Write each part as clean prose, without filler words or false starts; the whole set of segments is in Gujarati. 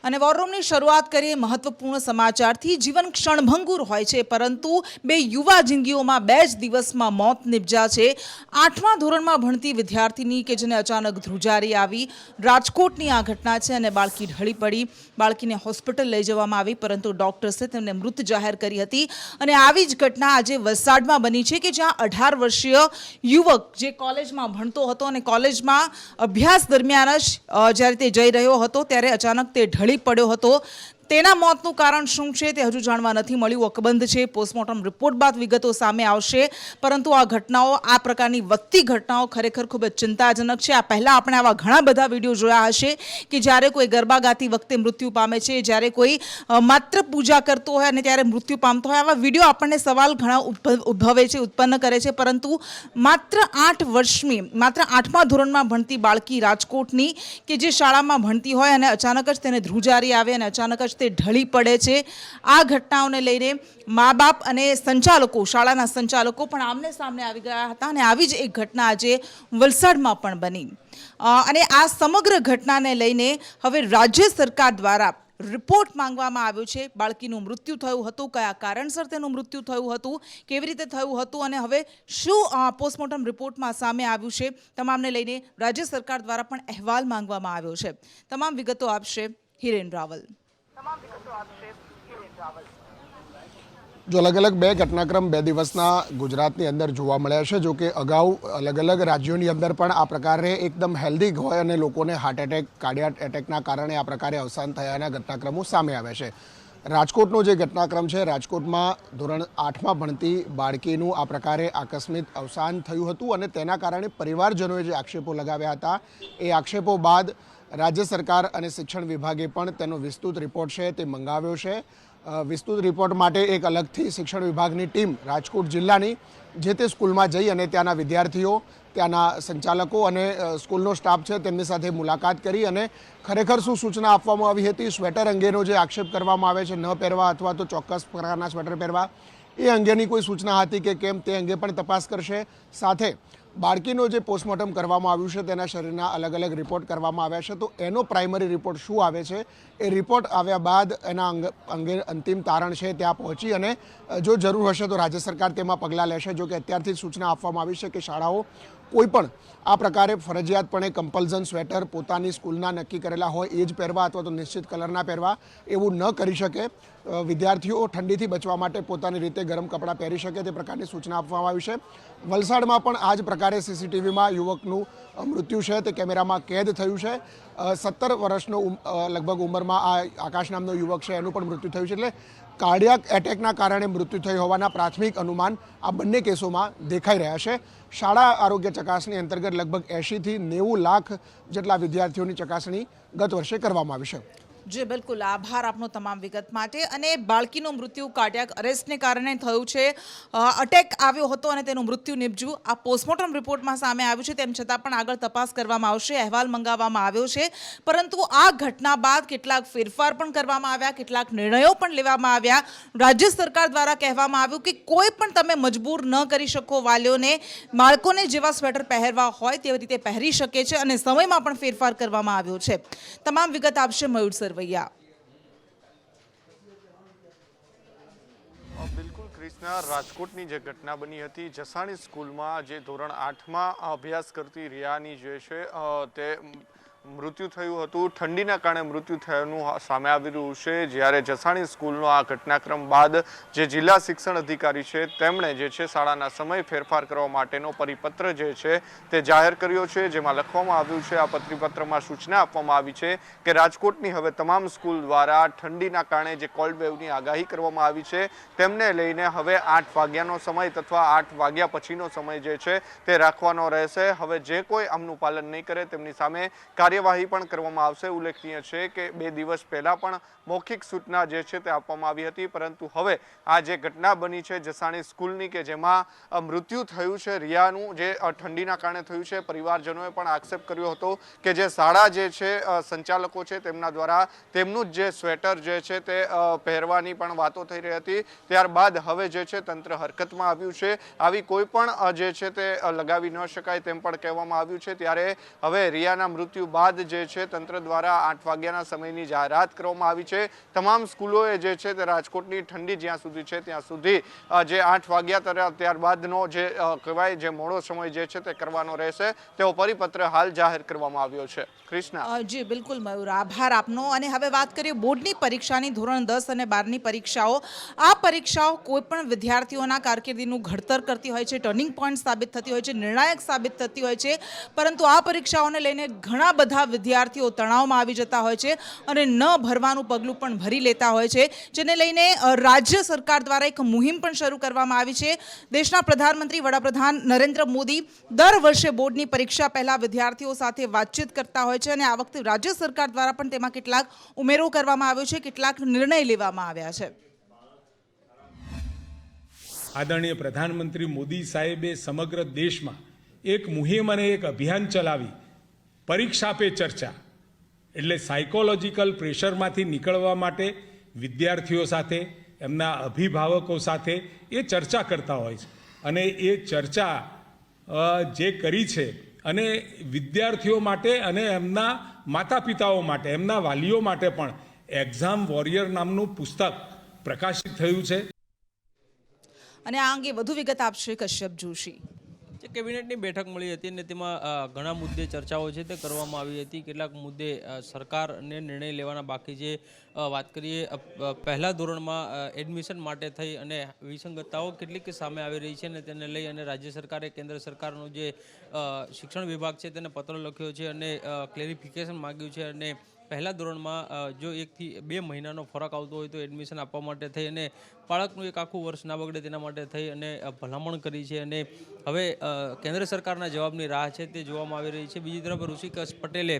અને વોર રૂમની શરૂઆત કરીએ મહત્વપૂર્ણ સમાચારથી। જીવન ક્ષણભંગુર હોય છે, પરંતુ બે યુવા જિંદગીઓમાં 2 જ દિવસમાં મોત નિપજ્યા છે। 8મા ધોરણમાં ભણતી વિદ્યાર્થીની કે જેને અચાનક ધ્રુજારી આવી, રાજકોટની આ ઘટના છે અને બાળકી ઢળી પડી। બાળકીને હોસ્પિટલ લઈ જવામાં આવી, પરંતુ ડોક્ટર્સે તેમને મૃત જાહેર કરી હતી। અને આવી જ ઘટના આજે વલસાડમાં બની છે કે જ્યાં 18 વર્ષીય યુવક જે કોલેજમાં ભણતો હતો અને કોલેજમાં અભ્યાસ દરમિયાન જ જ્યારે તે જઈ રહ્યો હતો ત્યારે અચાનક તે ઢળી પડ્યો હતો। તેના મોતનું કારણ શું છે તે હજુ જાણવા નથી મળ્યું। અકબંધ છે, પોસ્ટમોર્ટમ રિપોર્ટ બાદ વિગતો સામે આવશે। પરંતુ આ ઘટનાઓ, આ પ્રકારની વધતી ઘટનાઓ ખરેખર ખૂબ જ ચિંતાજનક છે। આ પહેલાં આપણે આવા ઘણા બધા વિડીયો જોયા હશે કે જ્યારે કોઈ ગરબા ગાતી વખતે મૃત્યુ પામે છે, જ્યારે કોઈ માત્ર પૂજા કરતો હોય અને ત્યારે મૃત્યુ પામતો હોય। આવા વિડીયો આપણને સવાલ ઘણા ઉદ્ભવે છે, ઉત્પન્ન કરે છે। પરંતુ માત્ર 8 વર્ષની, માત્ર 8મા ધોરણમાં ભણતી બાળકી રાજકોટની કે જે શાળામાં ભણતી હોય અને અચાનક જ તેને ધ્રુજારી આવે અને અચાનક જ તે ઢળી પડે છે। આ ઘટનાઓને લઈને મા બાપ અને સંચાલકો, શાળાના સંચાલકો પણ આમને સામને આવી ગયા હતા અને આવી જ એક ઘટના આજે વલસાડમાં પણ બની। અને આ સમગ્ર ઘટનાને લઈને હવે રાજ્ય સરકાર દ્વારા રિપોર્ટ માંગવામાં આવ્યો છે। બાળકીનું મૃત્યુ થયું હતું, કયા કારણસર તેનું મૃત્યુ થયું હતું, કેવી રીતે થયું હતું અને હવે શું પોસ્ટમોર્ટમ રિપોર્ટમાં સામે આવ્યું છે, તમામને લઈને રાજ્ય સરકાર દ્વારા પણ અહેવાલ માંગવામાં આવ્યો છે। તમામ વિગતો આપશે હિરેન રાવલ। जो अलग अलग બે ઘટનાક્રમ 2 દિવસના ગુજરાતની અંદર જોવા મળ્યા છે। જો કે અગાઉ અલગ અલગ રાજ્યોની અંદર પણ આ પ્રકારે એકદમ હેલ્ધી હોય અને લોકોને હાર્ટ એટેક, કાર્ડિયાક એટેકના કારણે આ પ્રકારે અવસાન થયાના ઘટનાક્રમો સામે આવ્યા છે। રાજકોટનો જે ઘટનાક્રમ છે, રાજકોટમાં ધોરણ 8માં ભણતી બાળકીનું આ પ્રકારે આકસ્મિક અવસાન થયું હતું અને તેના કારણે પરિવારજનોએ જે આક્ષેપો લગાવ્યા હતા, એ આક્ષેપો બાદ રાજ્ય સરકાર અને શિક્ષણ વિભાગે પણ તેનો વિસ્તૃત રિપોર્ટ છે તે મંગાવ્યો છે। વિસ્તૃત રિપોર્ટ માટે એક અલગથી શિક્ષણ વિભાગની ટીમ રાજકોટ જિલ્લાની જે તે સ્કૂલમાં જઈ અને ત્યાંના વિદ્યાર્થીઓ, ત્યાંના સંચાલકો અને સ્કૂલનો સ્ટાફ છે તેમની સાથે મુલાકાત કરી અને ખરેખર શું સૂચના આપવામાં આવી હતી, સ્વેટર અંગેનો જે આક્ષેપ કરવામાં આવે છે ન પહેરવા અથવા તો ચોક્કસ પ્રકારના સ્વેટર પહેરવા, એ અંગેની કોઈ સૂચના હતી કે કેમ તે અંગે પણ તપાસ કરશે। સાથે બાળકીનો જે પોસ્ટમોર્ટમ કરવામાં આવ્યું છે તેના શરીરના અલગ અલગ રિપોર્ટ કરવામાં આવ્યા છે, તો એનો પ્રાઇમરી રિપોર્ટ શું આવે છે, એ રિપોર્ટ આવ્યા બાદ એના અંગે અંતિમ તારણ છે ત્યાં પહોંચી અને જો જરૂર હશે તો રાજ્ય સરકાર તેમાં પગલાં લેશે। જો કે અત્યારથી જ સૂચના આપવામાં આવી છે કે શાળાઓ કોઈ પણ આ પ્રકારે ફરજિયાતપણે કમ્પલ્સન સ્વેટર પોતાની સ્કૂલના નક્કી કરેલા હોય એ જ પહેરવા અથવા તો નિશ્ચિત કલરના પહેરવા એવું ન કરી શકે। વિદ્યાર્થીઓ ઠંડીથી બચવા માટે પોતાની રીતે ગરમ કપડાં પહેરી શકે તે પ્રકારની સૂચના આપવામાં આવી છે। વલસાડમાં પણ આ જ પ્રકારે સીસીટીવીમાં યુવકનું મૃત્યુ છે તે કેમેરામાં કેદ થયું છે। 17 વર્ષનો લગભગ ઉંમરમાં આ આકાશ નામનો યુવક છે, એનું પણ મૃત્યુ થયું છે। એટલે કાર્ડિયાક એટેકના કારણે મૃત્યુ થયું હોવાના પ્રાથમિક અનુમાન આ બંને કેસોમાં દેખાઈ રહ્યા છે। શાળા આરોગ્ય ચકાસણી અંતર્ગત લગભગ 80થી 90 લાખ જેટલા વિદ્યાર્થીઓની ચકાસણી ગત વર્ષે કરવામાં આવી છે। જી બિલકુલ, આભાર આપનો તમામ વિગત માટે। અને બાળકીનું મૃત્યુ કાર્ડિયાક અરેસ્ટને કારણે થયું છે, અટેક આવ્યો હતો અને તેનું મૃત્યુ નિપજ્યું, આ પોસ્ટમોર્ટમ રિપોર્ટમાં સામે આવ્યું છે। તેમ છતાં પણ આગળ તપાસ કરવામાં આવશે, અહેવાલ મંગાવવામાં આવ્યો છે। પરંતુ આ ઘટના બાદ કેટલાક ફેરફાર પણ કરવામાં આવ્યા, કેટલાક નિર્ણયો પણ લેવામાં આવ્યા। રાજ્ય સરકાર દ્વારા કહેવામાં આવ્યું કે કોઈ પણ તમે મજબૂર ન કરી શકો વાલીઓને, બાળકોને જેવા સ્વેટર પહેરવા હોય તેવી રીતે પહેરી શકે છે અને સમયમાં પણ ફેરફાર કરવામાં આવ્યો છે। તમામ વિગત આપશે મયુર સર। બિલકુલ ક્રિષ્ના, રાજકોટની જે ઘટના બની હતી, જસાણી સ્કૂલમાં જે ધોરણ 8માં અભ્યાસ કરતી રિયાની જે છે તે મૃત્યુ થયું હતું, ઠંડીના કારણે મૃત્યુ થયાનું સામે આવી રહ્યું છે। જ્યારે જસાણી સ્કૂલનો આ ઘટનાક્રમ બાદ જે જિલ્લા શિક્ષણ અધિકારી છે તેમણે જે છે શાળાના સમય ફેરફાર કરવા માટેનો પરિપત્ર જે છે તે જાહેર કર્યો છે, જેમાં લખવામાં આવ્યું છે, આ પરિપત્રમાં સૂચના આપવામાં આવી છે કે રાજકોટની હવે તમામ સ્કૂલ દ્વારા ઠંડીના કારણે જે કોલ્ડ વેવની આગાહી કરવામાં આવી છે તેમને લઈને હવે 8 વાગ્યાનો સમય અથવા 8 વાગ્યા પછીનો સમય જે છે તે રાખવાનો રહેશે। હવે જે કોઈ આમનું પાલન નહીં કરે તેમની સામે કાર્યવાહી પણ કરવામાં આવશે। ઉલ્લેખનીય છે કે 2 દિવસ પહેલા પણ મૌખિક સૂચના જે છે તે આપવામાં આવી હતી, પરંતુ હવે આ જે ઘટના બની છે જસાણી સ્કૂલની કે જેમાં મૃત્યુ થયું છે રિયાનું, જે ઠંડીના કારણે થયું છે, પરિવારજનોએ પણ આક્ષેપ કર્યો હતો કે જે શાળા જે છે સંચાલકો છે તેમના દ્વારા તેમનું જ જે સ્વેટર જે છે તે પહેરવાની પણ વાતો થઈ રહી હતી। ત્યારબાદ હવે જે છે તંત્ર હરકતમાં આવ્યું છે, આવી કોઈ પણ જે છે તે લગાવી ન શકાય તેમ પણ કહેવામાં આવ્યું છે। ત્યારે હવે રિયાના મૃત્યુ બાદ જે છે તંત્ર દ્વારા 8 વાગ્યાના સમયની જાહેરાત કરવામાં આવી છે। તમામ સ્કૂલોએ જે છે તે રાજકોટની ઠંડી જ્યાં સુધી છે ત્યાં સુધી જે 8 વાગ્યા ત્યારબાદનો જે કહેવાય જે મોડો સમય જે છે તે કરવાનો રહેશે તેવો પરિપત્ર હાલ જાહેર કરવામાં આવ્યો છે। કૃષ્ણા। જી બિલકુલ મયુર, આભાર આપનો। અને હવે વાત કરીએ બોર્ડની પરીક્ષાની, ધોરણ 10 અને 12ની પરીક્ષાઓ। આ પરીક્ષાઓ કોઈ પણ વિદ્યાર્થીઓના કારકિર્દીનું ઘડતર કરતી હોય છે, ટર્નિંગ પોઈન્ટ સાબિત થતી હોય છે, નિર્ણાયક સાબિત થતી હોય છે, પરંતુ આ પરીક્ષાઓને લઈને ઘણા બધા વિદ્યાર્થીઓ તણાવમાં આવી જતા હોય છે અને ન ભરવાનું પગલું પણ ભરી લેતા હોય છે, જેને લઈને રાજ્ય સરકાર દ્વારા એક મુહિમ પણ શરૂ કરવામાં આવી છે। દેશના પ્રધાનમંત્રી વડાપ્રધાન નરેન્દ્ર મોદી દર વર્ષે બોર્ડની પરીક્ષા પહેલા વિદ્યાર્થીઓ સાથે વાતચીત કરતા હોય છે અને આ વખતે રાજ્ય સરકાર દ્વારા પણ તેમાં કેટલાક ઉમેરો કરવામાં આવ્યો છે, કેટલાક નિર્ણય લેવામાં આવ્યા છે। આદરણીય પ્રધાનમંત્રી મોદી સાહેબે સમગ્ર દેશમાં એક મુહિમ અને એક અભિયાન ચલાવી પરીક્ષા પે ચર્ચા, એટલે સાયકોલોજીકલ પ્રેશરમાંથી નીકળવા માટે વિદ્યાર્થીઓ સાથે, એમના અભિભાવકો સાથે એ ચર્ચા કરતા હોય છે અને એ ચર્ચા જે કરી છે અને વિદ્યાર્થીઓ માટે અને એમના માતા પિતાઓ માટે, એમના વાલીઓ માટે પણ એક્ઝામ વોરિયર નામનું પુસ્તક પ્રકાશિત થયું છે। અને આ અંગે વધુ વિગત આપશે કશ્યપ જોશી। જે કેબિનેટની બેઠક મળી હતી અને તેમાં ઘણા મુદ્દે ચર્ચાઓ છે તે કરવામાં આવી હતી। કેટલાક મુદ્દે સરકારને નિર્ણય લેવાના બાકી છે। વાત કરીએ પહેલા ધોરણમાં એડમિશન માટે થઈ અને વિસંગતતાઓ કેટલીક સામે આવી રહી છે અને તેને લઈ અને રાજ્ય સરકારે કેન્દ્ર સરકારનો જે શિક્ષણ વિભાગ છે તેને પત્ર લખ્યો છે અને ક્લેરિફિકેશન માગ્યું છે અને પહેલા ધોરણમાં જો 1 થી 2 મહિનાનો ફરક આવતો હોય તો એડમિશન આપવા માટે થઈ અને બાળકનું એક આખું વર્ષ ના બગડે તેના માટે થઈ અને ભલામણ કરી છે અને હવે કેન્દ્ર સરકારના જવાબની રાહ છે તે જોવામાં આવી રહી છે। બીજી તરફ ઋષિકેશ પટેલે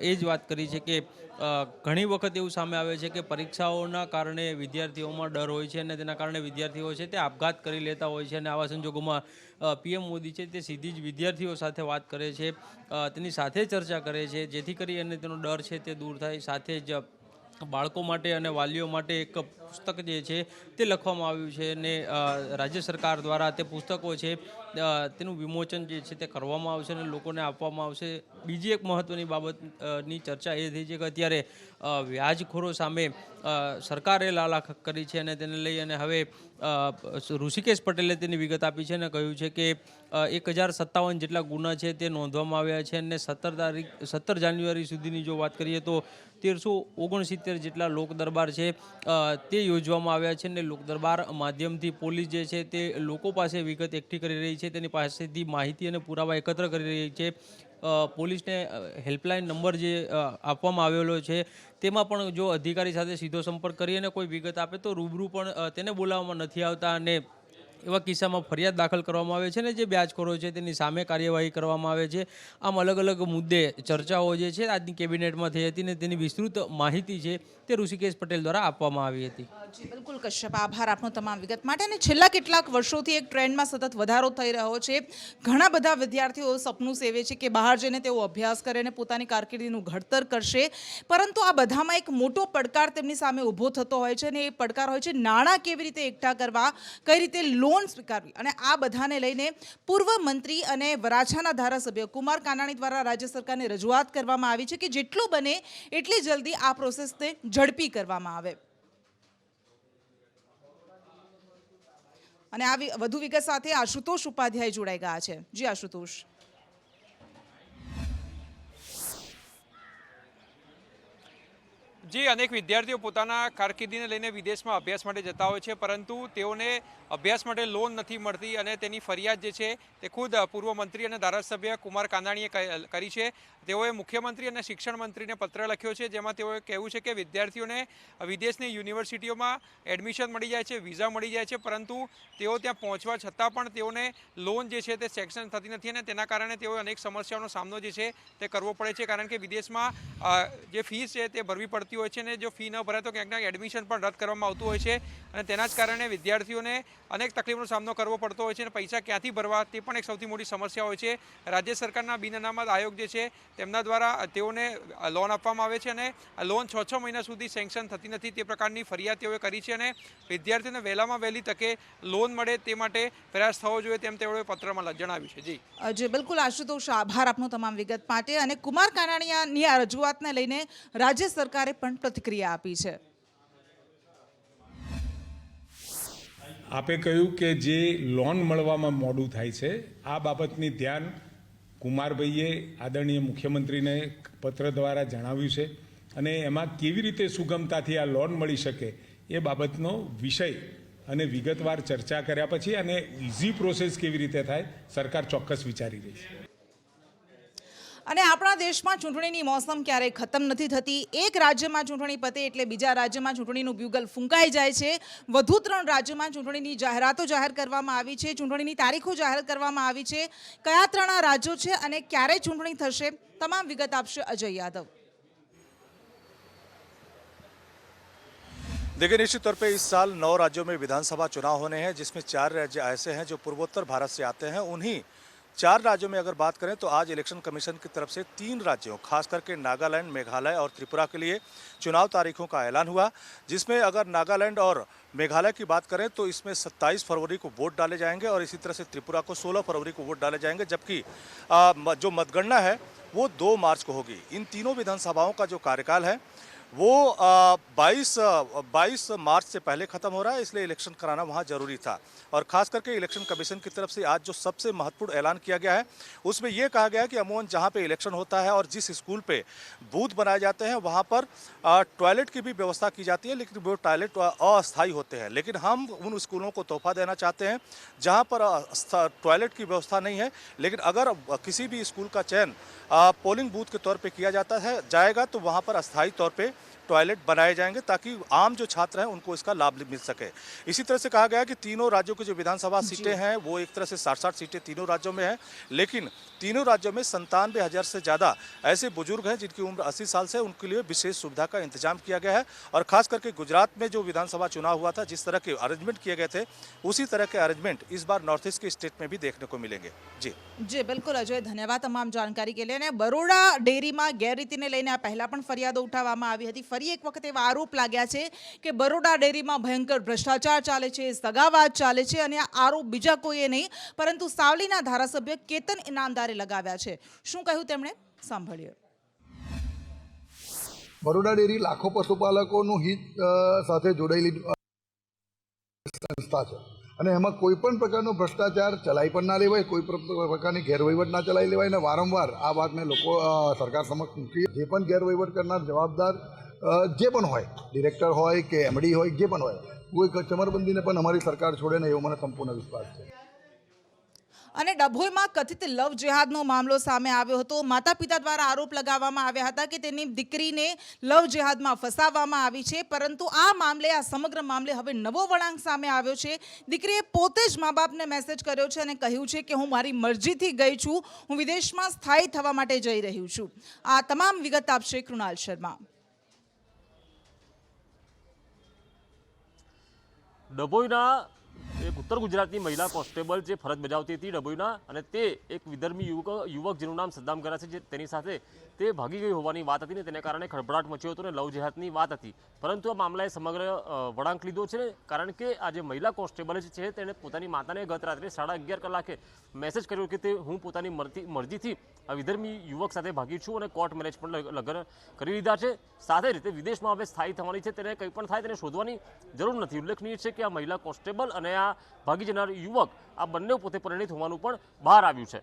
એ જ વાત કરી છે કે ઘણી વખત એવું સામે આવે છે કે પરીક્ષાઓના કારણે વિદ્યાર્થીઓમાં ડર હોય છે અને તેના કારણે વિદ્યાર્થીઓ છે તે આપઘાત કરી લેતા હોય છે અને આવા સંજોગોમાં પીએમ મોદી છે તે સીધી જ વિદ્યાર્થીઓ સાથે વાત કરે છે, તેની સાથે ચર્ચા કરે છે જેથી કરી અને તેનો ડર છે તે દૂર થાય। સાથે જ બાળકો માટે અને વાલીઓ માટે એક પુસ્તક જે છે તે લખવામાં આવ્યું છે અને રાજ્ય સરકાર દ્વારા તે પુસ્તકો છે તેનું વિમોચન જે છે તે કરવામાં આવશે અને લોકોને આપવામાં આવશે। બીજી એક મહત્ત્વની બાબતની ચર્ચા એ થઈ છે કે અત્યારે વ્યાજખોરો સામે સરકારે લાલાખ કરી છે અને તેને લઈ અને હવે ઋષિકેશ પટેલે તેની વિગત આપી છે અને કહ્યું છે કે 1057 જેટલા ગુના છે તે નોંધવામાં આવ્યા છે અને 17 જાન્યુઆરી સુધીની જો વાત કરીએ તો 1369 જેટલા લોક દરબાર છે તે યોજવામાં આવ્યા છે અને લોક દરબાર માધ્યમથી પોલીસ જે છે તે લોકો પાસે વિગત એકઠી કરી રહી છે, તેની પાસેથી માહિતી અને પુરાવા એકત્ર કરી રહી છે। પોલીસને હેલ્પલાઇન નંબર જે આપવામાં આવેલો છે તેમાં પણ જો અધિકારી સાથે સીધો સંપર્ક કરી અને કોઈ વિગત આપે તો રૂબરૂ પણ તેને બોલાવવામાં નથી આવતા અને એવા કિસ્સામાં ફરિયાદ દાખલ કરવામાં આવે છે અને જે વ્યાજખોરો છે તેની સામે કાર્યવાહી કરવામાં આવે છે। આમ અલગ અલગ મુદ્દે ચર્ચાઓ જે છે આજની કેબિનેટમાં થઈ હતી અને તેની વિસ્તૃત માહિતી છે તે ઋષિકેશ પટેલ દ્વારા આપવામાં આવી હતી। જી બિલકુલ કશ્યપ, આભાર આપનો તમામ વિગત માટે। અને છેલ્લા કેટલાક વર્ષોથી એક ટ્રેન્ડમાં સતત વધારો થઈ રહ્યો છે। ઘણા બધા વિદ્યાર્થીઓ સપનું સેવે છે કે બહાર જઈને તેઓ અભ્યાસ કરે અને પોતાની કારકિર્દીનું ઘડતર કરશે, પરંતુ આ બધામાં એક મોટો પડકાર તેમની સામે ઊભો થતો હોય છે અને એ પડકાર હોય છે નાણાં કેવી રીતે એકઠા કરવા, કઈ રીતે લોન સ્વીકારવી। અને આ બધાને લઈને પૂર્વ મંત્રી અને વરાછાના ધારાસભ્ય કુમાર કાનાણી દ્વારા રાજ્ય સરકારને રજૂઆત કરવામાં આવી છે કે જેટલું બને એટલી જલ્દી આ પ્રોસેસને ઝડપી કરવામાં આવે। અને આ વધુ વિગત સાથે આશુતોષ ઉપાધ્યાય જોડાઈ ગયા છે। જી આશુતોષ। જે અનેક વિદ્યાર્થીઓ પોતાના કારકિર્દીને લઈને વિદેશમાં અભ્યાસ માટે જતા હોય છે, પરંતુ તેઓને અભ્યાસ માટે લોન નથી મળતી અને તેની ફરિયાદ જે છે તે ખુદ પૂર્વ મંત્રી અને ધારાસભ્ય કુમાર કાનાણીએ કરી છે। તેઓએ મુખ્યમંત્રી અને શિક્ષણ મંત્રીને પત્ર લખ્યો છે જેમાં તેઓએ કહેવું છે કે વિદ્યાર્થીઓને વિદેશની યુનિવર્સિટીઓમાં એડમિશન મળી જાય છે, વિઝા મળી જાય છે, પરંતુ તેઓ ત્યાં પહોંચવા છતાં પણ તેઓને લોન જે છે તે સેક્શન થતી નથી અને તેના કારણે તેઓએ અનેક સમસ્યાઓનો સામનો જે છે તે કરવો પડે છે, કારણ કે વિદેશમાં જે ફીસ છે તે ભરવી પડતી રહેતી હોય છે અને જો ફી ન ભરાય તો ક્યાંક એડમિશન પણ રદ કરવામાં આવતું હોય છે અને તેના જ કારણે વિદ્યાર્થીઓને અનેક તકલીફોનો સામનો કરવો પડતો હોય છે અને પૈસા ક્યાંથી ભરવા તે પણ એક સૌથી મોટી સમસ્યા હોય છે. રાજ્ય સરકારના બિન અનામત આયોગ જે છે તેમના દ્વારા તેઓને લોન આપવામાં આવે છે અને આ લોન 6 મહિના સુધી સેન્કશન થતી નથી તે પ્રકારની ફરિયાદ તેઓએ કરી છે અને વિદ્યાર્થીઓને વહેલામાં વહેલી તકે લોન મળે તે માટે પ્રયાસ થવો જોઈએ તેમ તેઓએ પત્રમાં જણાવ્યું છે. જી જે બિલકુલ આશુતોષ, આભાર આપનો તમામ વિગત માટે. અને કુમાર કાનાણીયાની આ રજૂઆતને લઈને રાજ્ય સરકારે પણ પ્રતિક્રિયા આપી છે. આપે કહ્યું કે જે લોન મળવામાં મોડું થાય છે આ બાબતની ધ્યાન કુમારભાઈએ આદરણીય મુખ્યમંત્રીને પત્ર દ્વારા જણાવ્યું છે અને એમાં કેવી રીતે સુગમતાથી આ લોન મળી શકે એ બાબતનો વિષય અને વિગતવાર ચર્ચા કર્યા પછી અને ઇઝી પ્રોસેસ કેવી રીતે થાય સરકાર ચોક્કસ વિચારી રહી છે. અને આપણા દેશમાં ચૂંટણીની મોસમ ક્યારેય ખતમ નથી થતી. એક રાજ્યમાં ચૂંટણી પતે એટલે બીજા રાજ્યમાં ચૂંટણીનું બ્યુગલ ફૂંકાઈ જાય છે. વધુ 3 રાજ્યોમાં ચૂંટણીની જાહેરાતો જાહેર કરવામાં આવી છે, ચૂંટણીની તારીખો જાહેર કરવામાં આવી છે. કયા 3 રાજ્યો છે અને ક્યારે ચૂંટણી થશે, તમામ વિગત આપશે અજય યાદવ. देखिए, निश्चित तौर पे इस साल 9 राज्यों में विधानसभा चुनाव होने हैं, जिसमें 4 राज्य ऐसे हैं जो पूर्वोत्तर भारत से आते हैं. उन्हीं 4 राज्यों में अगर बात करें तो आज इलेक्शन कमीशन की तरफ से 3 राज्यों खास करके नागालैंड, मेघालय और त्रिपुरा के लिए चुनाव तारीखों का ऐलान हुआ, जिसमें अगर नागालैंड और मेघालय की बात करें तो इसमें 27 फरवरी को वोट डाले जाएंगे और इसी तरह से त्रिपुरा को 16 फरवरी को वोट डाले जाएंगे, जबकि जो मतगणना है वो 2 मार्च को होगी. इन तीनों विधानसभाओं का जो कार्यकाल है वो 22 मार्च से पहले खत्म हो रहा है, इसलिए इलेक्शन कराना वहाँ जरूरी था. और खास करके इलेक्शन कमीशन की तरफ से आज जो सबसे महत्वपूर्ण ऐलान किया गया है उसमें यह कहा गया है कि अमूमन जहाँ पे इलेक्शन होता है और जिस स्कूल पे बूथ बनाए जाते हैं वहाँ पर टॉयलेट की भी व्यवस्था की जाती है, लेकिन वो टॉयलेट अस्थायी होते हैं. लेकिन हम उन स्कूलों को तोहफा देना चाहते हैं जहाँ पर टॉयलेट की व्यवस्था नहीं है, लेकिन अगर किसी भी स्कूल का चयन पोलिंग बूथ के तौर पे किया जाएगा तो वहाँ पर अस्थायी तौर पे टॉयलेट बनाए जाएंगे ताकि आम जो छात्र हैं उनको इसका लाभ मिल सके. इसी तरह से कहा गया है कि तीनों राज्यों की जो विधानसभा सीटें हैं वो एक तरह से 60-60 सीटें तीनों राज्यों में हैं, लेकिन तीनों राज्यों में 97,000 से ज़्यादा ऐसे बुजुर्ग हैं जिनकी उम्र 80 साल से, उनके लिए विशेष सुविधा का इंतजाम किया गया है. और खास करके गुजरात में जो विधानसभा चुनाव हुआ था, जिस तरह के अरेंजमेंट किए गए थे उसी तरह के अरेंजमेंट इस बार नॉर्थ ईस्ट के स्टेट में भी देखने को मिलेंगे. जी बिल्कुल अजय, धन्यवाद તમામ જાણકારી કે લઈને. બરોડા ડેરીમાં ગેરરીતિને લઈને આ પહેલા પણ ફરિયાદો ઉઠાવવામાં આવી હતી. ફરી એક વખત એવા આરોપ લાગ્યા છે કે બરોડા ડેરીમાં ભયંકર ભ્રષ્ટાચાર ચાલે છે, સગાવાદ ચાલે છે અને આ આરોપ બીજા કોઈએ નહીં પરંતુ સાવલીના ધારાસભ્ય કેતન ઇનામદારે લગાવ્યા છે. શું કહ્યું તેમણે, સાંભળીએ. બરોડા ડેરી લાખો પશુપાલકોનું હિત સાથે જોડાયેલી સંસ્થા છે અને એમાં કોઈ પણ પ્રકારનો ભ્રષ્ટાચાર ચલાઈ પણ ના લેવાય, કોઈ પણ પ્રકારની ગેરવહીવટ ના ચલાવી લેવાય અને વારંવાર આ વાતને લોકો સરકાર સમક્ષ મૂકી. જે પણ ગેરવહીવટ કરનાર જવાબદાર જે પણ હોય, ડિરેક્ટર હોય કે એમડી હોય, જે પણ હોય, કોઈ ચમરબંધીને પણ અમારી સરકાર છોડે નહીં એવો મને સંપૂર્ણ વિશ્વાસ છે. અને ડભોઈમાં કથિત લવ જેહાદનો મામલો સામે આવ્યો હતો. માતા પિતા દ્વારા આરોપ લગાવવામાં આવ્યા હતા કે તેની દીકરીને લવ જેહાદમાં ફસાવવામાં આવી છે, પરંતુ આ મામલે, આ સમગ્ર મામલે હવે નવો વળાંક સામે આવ્યો છે. દીકરીએ પોતે જ મા બાપને મેસેજ કર્યો છે અને કહ્યું છે કે હું મારી મરજીથી ગઈ છું, હું વિદેશમાં સ્થાયી થવા માટે જઈ રહ્યું છું. આ તમામ વિગત આપશે કૃણાલ શર્મા. ડભોઈના એક ઉત્તર ગુજરાતની મહિલા કોન્સ્ટેબલ જે ફરજ બજાવતી હતી ડભોઈના, અને તે એક વિધર્મી યુવક જેનું નામ સદ્દામ ગરા છે, જે તેની સાથે તે ભાગી ગઈ હોવાની વાત હતી ને તેને કારણે ખળભળાટ મચ્યો હતો ને લવ જેહાદની વાત હતી. પરંતુ આ મામલાએ સમગ્ર વળાંક લીધો છે, કારણ કે આ જે મહિલા કોન્સ્ટેબલ છે તેણે પોતાની માતાને ગત રાત્રે 11:30 કલાકે મેસેજ કર્યો કે તે હું પોતાની મરજીથી આ વિધર્મી યુવક સાથે ભાગી છું અને કોર્ટ મેરેજ પણ લગ્ન કરી લીધા છે. સાથે રીતે વિદેશમાં હવે સ્થાયી થવાની છે, તેને કંઈ પણ થાય તેને શોધવાની જરૂર નથી. ઉલ્લેખનીય છે કે આ મહિલા કોન્સ્ટેબલ અને આ ભાગી જનાર યુવક આ બંને પોતે પરિણીત હોવાનું પણ બહાર આવ્યું છે.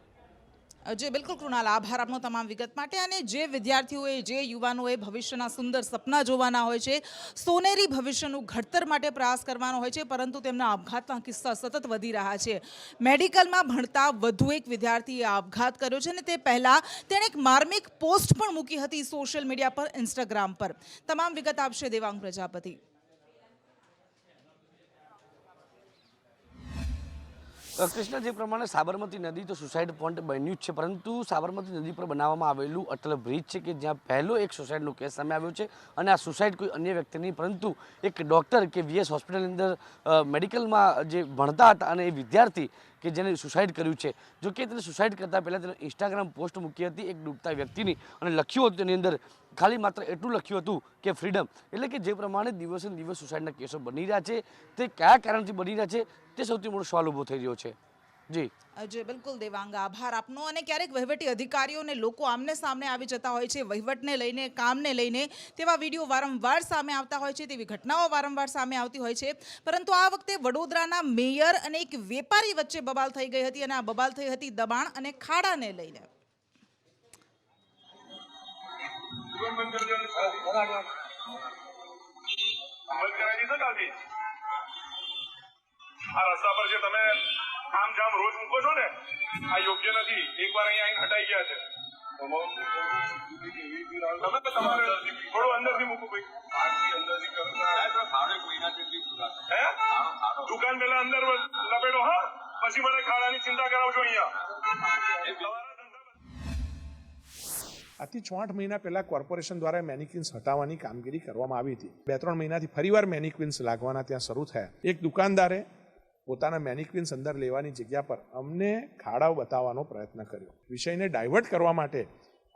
જે બિલકુલ કૃણાલ, આભાર આપનો તમામ વિગત માટે. અને જે વિદ્યાર્થીઓએ, જે યુવાનોએ ભવિષ્યના સુંદર સપના જોવાના હોય છે, સોનેરી ભવિષ્યનું ઘડતર માટે પ્રયાસ કરવાનો હોય છે, પરંતુ તેમના આપઘાતના કિસ્સા સતત વધી રહ્યા છે. મેડિકલમાં ભણતા વધુ એક વિદ્યાર્થીએ આપઘાત કર્યો છે અને તે પહેલાં તેણે એક માર્મિક પોસ્ટ પણ મૂકી હતી સોશિયલ મીડિયા પર, ઇન્સ્ટાગ્રામ પર. તમામ વિગત આપશે દેવાંગ પ્રજાપતિ. કૃષ્ણ, જે પ્રમાણે સાબરમતી નદી તો સુસાઇડ પોઈન્ટ બન્યું જ છે, પરંતુ સાબરમતી નદી પર બનાવવામાં આવેલું અટલ બ્રિજ છે કે જ્યાં પહેલો એક સુસાઇડનો કેસ સામે આવ્યો છે અને આ સુસાઇડ કોઈ અન્ય વ્યક્તિ નહીં પરંતુ એક ડૉક્ટર કે વીએસ હોસ્પિટલની અંદર મેડિકલમાં જે ભણતા હતા અને એ વિદ્યાર્થી કે જેને સુસાઇડ કર્યું છે. જો કે તેને સુસાઇડ કરતાં પહેલાં તેને ઇન્સ્ટાગ્રામ પોસ્ટ મૂકી હતી એક ડૂબતા વ્યક્તિની અને લખ્યું હતું તેની અંદર ખાલી માત્ર એટલું લખ્યું હતું કે ફ્રીડમ. એટલે કે જે પ્રમાણે દિવસે ને દિવસ સુસાઇડના કેસો બની રહ્યા છે તે કયા કારણથી બની રહ્યા છે તે સૌથી મોટો સવાલ ઊભો થઈ રહ્યો છે. જી અજય, બિલકુલ દેવાંગ, આભાર આપનો. અને ક્યારેક વહીવટી અધિકારીઓ અને લોકો આમને સામને આવી જતા હોય છે વહીવટને લઈને, કામને લઈને, તેવા વિડીયો વારંવાર સામે આવતા હોય છે, તેવી ઘટનાઓ વારંવાર સામે આવતી હોય છે. પરંતુ આ વખતે વડોદરાના મેયર અને એક વેપારી વચ્ચે બબાલ થઈ ગઈ હતી અને આ બબાલ થઈ હતી દબાણ અને ખાડાને લઈને. આ રસ્તા પર જે તમે આમ જામ રોજ મૂકો છો ને, આ યોગ્ય નથી. એકવાર અહીંયા આવીને હટાઈ ગયા છે. તમે તો તમારે થોડું અંદરથી મૂકવું ભાઈ. દુકાન પેલા અંદર લપેટો, હા, પછી મને ખાડાની ચિંતા કરાવજો અહીંયા. આથી 6-8 મહિના પહેલાં કોર્પોરેશન દ્વારા મેનિક્વિન્સ હટાવવાની કામગીરી કરવામાં આવી હતી. 2-3 મહિનાથી ફરીવાર મેનિક્વિન્સ લાગવાના ત્યાં શરૂ થયા. એક દુકાનદારે પોતાના મેનિક્વિન્સ અંદર લેવાની જગ્યા પર અમને ખાડાઓ બતાવવાનો પ્રયત્ન કર્યો. વિષયને ડાયવર્ટ કરવા માટે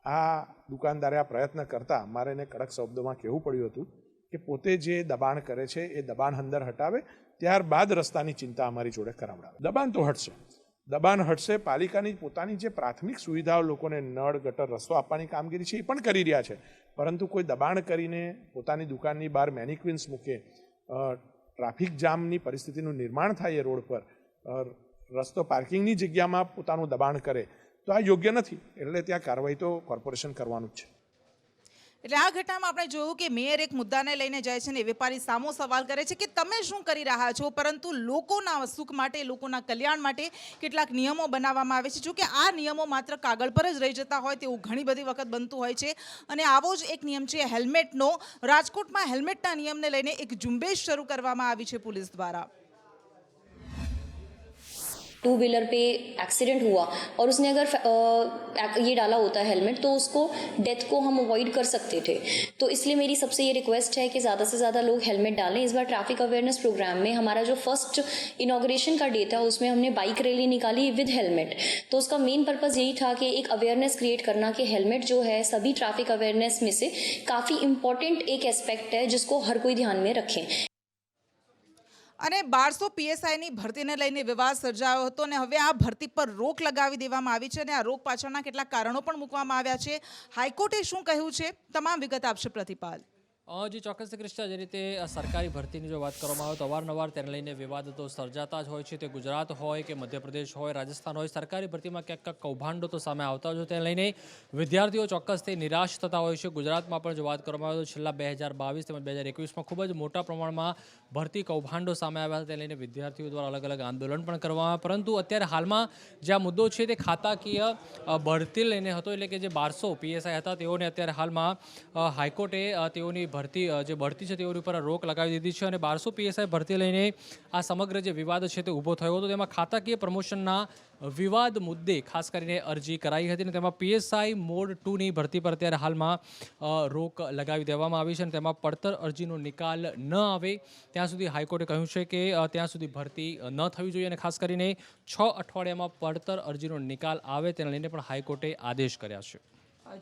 આ દુકાનદારે આ પ્રયત્ન કરતા મારે એને કડક શબ્દોમાં કહેવું પડ્યું હતું કે પોતે જે દબાણ કરે છે એ દબાણ અંદર હટાવે, ત્યારબાદ રસ્તાની ચિંતા અમારી જોડે કરાવડાવે. દબાણ તો હટશે, દબાણ હટશે. પાલિકાની પોતાની જે પ્રાથમિક સુવિધાઓ લોકોને નળ, ગટર, રસ્તો આપવાની કામગીરી છે એ પણ કરી રહ્યા છે, પરંતુ કોઈ દબાણ કરીને પોતાની દુકાનની બહાર મેનિક્વિન્સ મૂકે, ટ્રાફિક જામની પરિસ્થિતિનું નિર્માણ થાય એ રોડ પર, રસ્તો પાર્કિંગની જગ્યામાં પોતાનું દબાણ કરે તો આ યોગ્ય નથી. એટલે ત્યાં કાર્યવાહી તો કોર્પોરેશન કરવાનું જ છે. એટલે આ ઘટનામાં આપણે જોયું કે મેયર એક મુદ્દાને લઈને જાય છે ને વેપારી સામો સવાલ કરે છે કે તમે શું કરી રહ્યા છો, પરંતુ લોકોના સુખ માટે, લોકોના કલ્યાણ માટે કેટલાક નિયમો બનાવવામાં આવે છે. જો કે આ નિયમો માત્ર કાગળ પર જ રહી જતા હોય તેવું ઘણી બધી વખત બનતું હોય છે. અને આવો જ એક નિયમ છે હેલ્મેટનો. રાજકોટમાં હેલ્મેટના નિયમને લઈને એક ઝુંબેશ શરૂ કરવામાં આવી છે પોલીસ દ્વારા. टू व्हीलर पे एक्सीडेंट हुआ और उसने अगर ये डाला होता हेलमेट तो उसको डेथ को हम अवॉइड कर सकते थे. तो इसलिए मेरी सबसे ये रिक्वेस्ट है कि ज़्यादा से ज़्यादा लोग हेलमेट डालें. इस बार ट्रैफिक अवेयरनेस प्रोग्राम में हमारा जो फर्स्ट इनॉग्रेशन का डे था उसमें हमने बाइक रैली निकाली विद हेलमेट. तो उसका मेन पर्पज़ यही था कि एक अवेयरनेस क्रिएट करना कि हेलमेट जो है सभी ट्रैफिक अवेयरनेस में से काफ़ी इम्पॉर्टेंट एक एस्पेक्ट है जिसको हर कोई ध्यान में रखें. અને 1200 પીએસઆઈની ભરતીને લઈને વિવાદ સર્જાયો હતો અને હવે આ ભરતી પર રોક લગાવી દેવામાં આવી છે અને આ રોક પાછળના કેટલાક કારણો પણ મૂકવામાં આવ્યા છે. હાઈકોર્ટે શું કહ્યું છે, તમામ વિગત આપશે પ્રતિપાલ. જે ચોક્કસ કૃષ્ણ, જે રીતે સરકારી ભરતીની જો વાત કરવામાં આવે તો અવારનવાર તેને લઈને વિવાદ તો સર્જાતા જ હોય છે. તે ગુજરાત હોય કે મધ્યપ્રદેશ હોય, રાજસ્થાન હોય, સરકારી ભરતીમાં ક્યાંક ક્યાંક કૌભાંડો તો સામે આવતા હોય છે. તેને લઈને વિદ્યાર્થીઓ ચોક્કસથી નિરાશ થતા હોય છે. ગુજરાતમાં પણ જો વાત કરવામાં આવે તો છેલ્લા 2022 તેમજ 2021માં ખૂબ જ મોટા પ્રમાણમાં ભરતી કૌભાંડો સામે આવ્યા હતા. તેને લઈને વિદ્યાર્થીઓ દ્વારા અલગ અલગ આંદોલન પણ કરવામાં આવ્યા. પરંતુ અત્યારે હાલમાં જે આ મુદ્દો છે તે ખાતાકીય ભરતી લઈને હતો. એટલે કે જે 1200 પીએસઆઈ હતા તેઓને અત્યારે હાલમાં હાઈકોર્ટે તેઓની ભરતી જે બઢતી છે તેઓની ઉપર રોક લગાવી દીધી છે અને 1200 પીએસઆઈ ભરતી લઈને આ સમગ્ર જે વિવાદ છે તે ઊભો થયો હતો. તેમાં ખાતાકીય પ્રમોશનના વિવાદ મુદ્દે ખાસ કરીને અરજી કરાઈ હતી અને તેમાં પીએસઆઈ મોડ 2ની ભરતી પર અત્યારે હાલમાં રોક લગાવી દેવામાં આવી છે અને તેમાં પડતર અરજીનો નિકાલ ન આવે ત્યાં સુધી હાઈકોર્ટે કહ્યું છે કે ત્યાં સુધી ભરતી ન થવી જોઈએ અને ખાસ કરીને 6 અઠવાડિયામાં પડતર અરજીનો નિકાલ આવે તેને લઈને પણ હાઈકોર્ટે આદેશ કર્યા છે.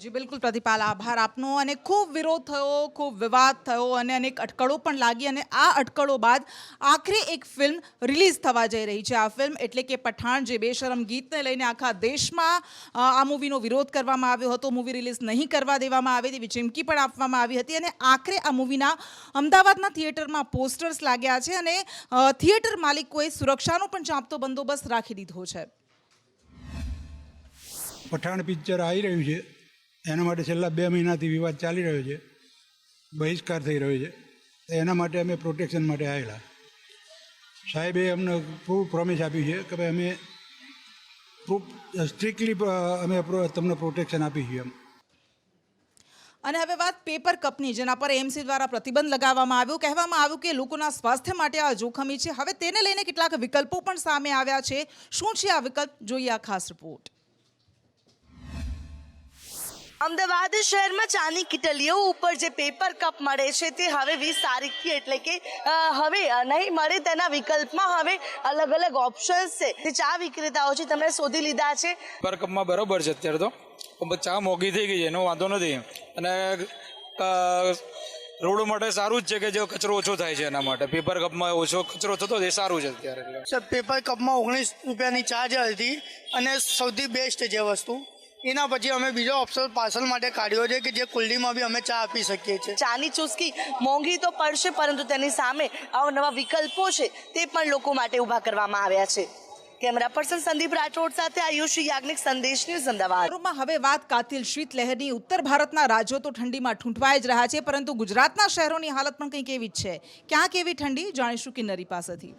જી બિલકુલ પ્રતિપાલ, આભાર આપનો. અને ખૂબ વિરોધ થયો, ખૂબ વિવાદ થયો અને અનેક અટકળો પણ લાગી અને આ અટકળો બાદ આખરે એક ફિલ્મ રિલીઝ થવા જઈ રહી છે. આ ફિલ્મ એટલે કે પઠાણ, જે બેશરમ ગીતને લઈને આખા દેશમાં આ મૂવીનો વિરોધ કરવામાં આવ્યો હતો. મૂવી રિલીઝ નહીં કરવા દેવામાં આવે તેવી ચીમકી પણ આપવામાં આવી હતી અને આખરે આ મૂવીના અમદાવાદના થિયેટરમાં પોસ્ટર્સ લાગ્યા છે અને થિયેટર માલિકોએ સુરક્ષાનો પણ ચાંપતો બંદોબસ્ત રાખી દીધો છે. પઠાણ પિક્ચર આવી રહ્યું છે એના માટે છેલ્લા 2 મહિનાથી વિવાદ ચાલી રહ્યો છે, બહિષ્કાર થઈ રહ્યો છે. એના માટે અમે પ્રોટેક્શન માટે આવેલા. સાહેબે અમને ખૂબ પ્રોમિસ આપ્યું છે કે ભાઈ અમે સ્ટ્રિક્ટલી અમે તમને પ્રોટેક્શન આપીશું એમ. અને હવે વાત પેપર કપની, જેના પર એએમસી દ્વારા પ્રતિબંધ લગાવવામાં આવ્યો. કહેવામાં આવ્યું કે લોકોના સ્વાસ્થ્ય માટે આ જોખમી છે. હવે તેને લઈને કેટલાક વિકલ્પો પણ સામે આવ્યા છે. શું છે આ વિકલ્પ, જોઈએ આ ખાસ રિપોર્ટ. અમદાવાદ શહેરમાં ચાની કિટલીઓ ઉપર જે પેપર કપ મળે છે તે હવે 20 તારીખથી એટલે કે હવે નહીં મળે તેના વિકલ્પમાં હવે અલગ અલગ ઓપ્શન્સ છે. જે ચા વિક્રેતાઓ છે તેમણે શોધી લીધા છે. પેપર કપમાં બરોબર છે અત્યારે તો, પણ ચા મોંઘી થઈ ગઈ છે એનો વાંધો નથી. અને રોડ માટે સારું જ છે કે જે કચરો ઓછો થાય છે, એના માટે પેપર કપમાં ઓછો કચરો થતો એ સારું છે અત્યારે. પેપર કપમાં 19 રૂપિયાની ચા જે હતી અને સૌથી બેસ્ટ જે વસ્તુ, એના પછી અમે બીજો ઓપ્શન પાર્સલ માટે કાઢ્યો છે કે જે કુલ્ડીમાં બી અમે ચા આપી શકીએ છીએ. ચાની ચુસ્કી મોંઘી તો પડશે, પરંતુ તેની સામે અવનવા વિકલ્પો છે તે પણ લોકો માટે ઊભા કરવામાં આવ્યા છે. કેમેરા પર્સન સંદીપ રાઠોડ સાથે આયુષી યાજ્ઞિક, સંદેશ ન્યૂઝ, અમદાવાદ. હવે વાત કાતિલ શીતલહેરની. ઉત્તર ભારતના રાજ્યો તો ઠંડીમાં ઠૂંઠવાઈ જ રહ્યા છે, પરંતુ ગુજરાતના શહેરોની હાલત પણ કંઈક એવી જ છે. ક્યાં કેવી ઠંડી, જાણીશું કિન્નરી પાસેથી.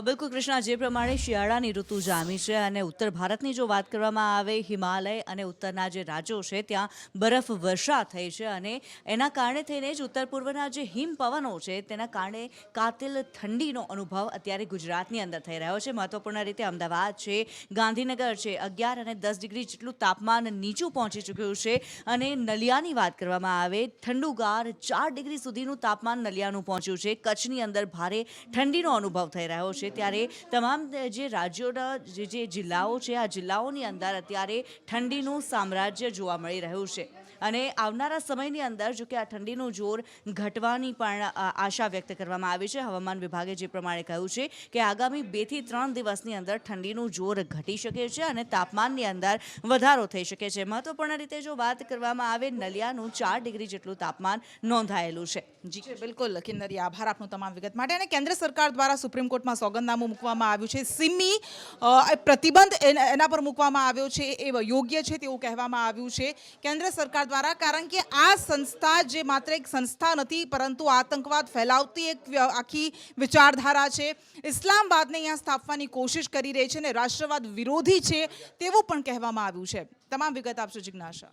બિલકુલ કૃષ્ણા, જે પ્રમાણે શિયાળાની ઋતુ જામી છે અને ઉત્તર ભારતની જો વાત કરવામાં આવે, હિમાલય અને ઉત્તરના જે રાજ્યો છે ત્યાં બરફ વર્ષા થઈ છે અને એના કારણે થઈને જ ઉત્તર પૂર્વના જે હિમ પવનો છે તેના કારણે કાતિલ ઠંડીનો અનુભવ અત્યારે ગુજરાતની અંદર થઈ રહ્યો છે. મહત્વપૂર્ણ રીતે અમદાવાદ છે, ગાંધીનગર છે, 11 અને 10 ડિગ્રી જેટલું તાપમાન નીચું પહોંચી ચૂક્યું છે. અને નલિયાની વાત કરવામાં આવે, ઠંડુગાર 4 ડિગ્રી સુધીનું તાપમાન નલિયાનું પહોંચ્યું છે. કચ્છની અંદર ભારે ઠંડીનો અનુભવ થઈ રહ્યો છે. ત્યારે તમામ જે રાજ્યોના જે જિલ્લાઓ છે, આ જિલ્લાઓની અંદર અત્યારે ઠંડીનું સામ્રાજ્ય જોવા મળી રહ્યું છે. અને આવનારા સમયની અંદર જો કે આ ઠંડીનું જોર ઘટવાની પણ આશા વ્યક્ત કરવામાં આવી છે. હવામાન વિભાગે જે પ્રમાણે કહ્યું છે કે આગામી 2 થી 3 દિવસની અંદર ઠંડીનું જોર ઘટી શકે છે અને તાપમાનની અંદર વધારો થઈ શકે છે. મહત્વપૂર્ણ રીતે જો વાત કરવામાં આવે, નલિયાનું 4 ડિગ્રી જેટલું તાપમાન નોંધાયેલું છે. જી બિલકુલ કિન્નરી, આભાર આપનો તમામ વિગત માટે. અને કેન્દ્ર સરકાર દ્વારા સુપ્રીમ કોર્ટમાં સોગંદનામું મૂકવામાં આવ્યું છે. સિમી પ્રતિબંધ એના પર મૂકવામાં આવ્યો છે, એ યોગ્ય છે તેવું કહેવામાં આવ્યું છે કેન્દ્ર સરકાર દ્વારા. કારણ કે આ સંસ્થા જે માત્ર એક સંસ્થા નથી, પરંતુ આતંકવાદ ફેલાવતી એક આખી વિચારધારા છે. ઇસ્લામાબાદને અહીંયા સ્થાપવાની કોશિશ કરી રહી છે અને રાષ્ટ્રવાદ વિરોધી છે તેવું પણ કહેવામાં આવ્યું છે. તમામ વિગત આપશો જિજ્ઞાસા.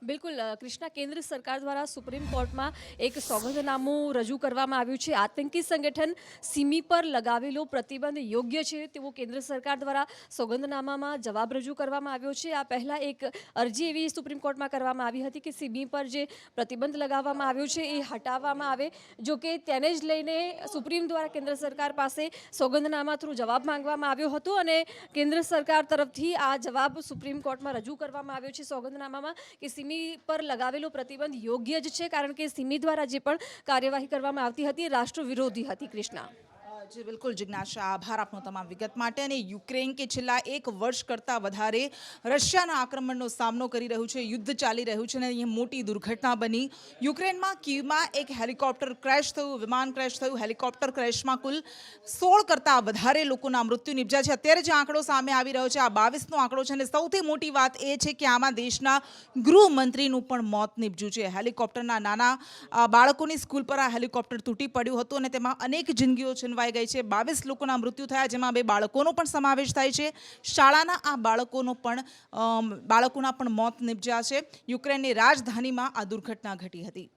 બિલકુલ કૃષ્ણા, કેન્દ્ર સરકાર દ્વારા સુપ્રીમ કોર્ટમાં એક સોગંદનામું રજૂ કરવામાં આવ્યું છે. આતંકી સંગઠન સિમી પર લગાવેલો પ્રતિબંધ યોગ્ય છે તેવો કેન્દ્ર સરકાર દ્વારા સોગંદનામામાં જવાબ રજૂ કરવામાં આવ્યો છે. આ પહેલાં એક અરજી એવી સુપ્રીમ કોર્ટમાં કરવામાં આવી હતી કે સિમી પર જે પ્રતિબંધ લગાવવામાં આવ્યો છે એ હટાવવામાં આવે. જો કે તેને જ લઈને સુપ્રીમ દ્વારા કેન્દ્ર સરકાર પાસે સોગંદનામા થ્રુ જવાબ માંગવામાં આવ્યો હતો અને કેન્દ્ર સરકાર તરફથી આ જવાબ સુપ્રીમ કોર્ટમાં રજૂ કરવામાં આવ્યો છે સોગંદનામામાં કે સિમી પર લગાવેલો પ્રતિબંધ યોગ્ય જ છે, કારણ કે સિમી દ્વારા જે પણ કાર્યવાહી કરવામાં આવતી હતી રાષ્ટ્ર વિરોધી હતી. કૃષ્ણા. જી બિલકુલ જિજ્ઞાસા, આભાર આપનો તમામ વિગત માટે. અને યુક્રેન કે છેલ્લા 1 વર્ષ કરતાં વધારે રશિયાના આક્રમણનો સામનો કરી રહ્યું છે, યુદ્ધ ચાલી રહ્યું છે અને અહીંયા મોટી દુર્ઘટના બની. યુક્રેનમાં કીવમાં એક હેલિકોપ્ટર ક્રેશ થયું, વિમાન ક્રેશ થયું. હેલિકોપ્ટર ક્રેશમાં કુલ 16 કરતાં વધારે લોકોના મૃત્યુ નિપજ્યા છે. અત્યારે જે આંકડો સામે આવી રહ્યો છે આ 22નો આંકડો છે. અને સૌથી મોટી વાત એ છે કે આમાં દેશના ગૃહમંત્રીનું પણ મોત નિપજ્યું છે. હેલિકોપ્ટરના નાના બાળકોની સ્કૂલ પર આ હેલિકોપ્ટર તૂટી પડ્યું હતું અને તેમાં અનેક જિંદગીઓ છીનવાઈ ગઈ છે. 22 લોકોના મૃત્યુ થયા, જેમાં 2 બાળકોનો પણ સમાવેશ થાય છે. શાળાના આ બાળકોના પણ મોત નિપજ્યા છે. યુક્રેનની રાજધાનીમાં આ દુર્ઘટના ઘટી હતી.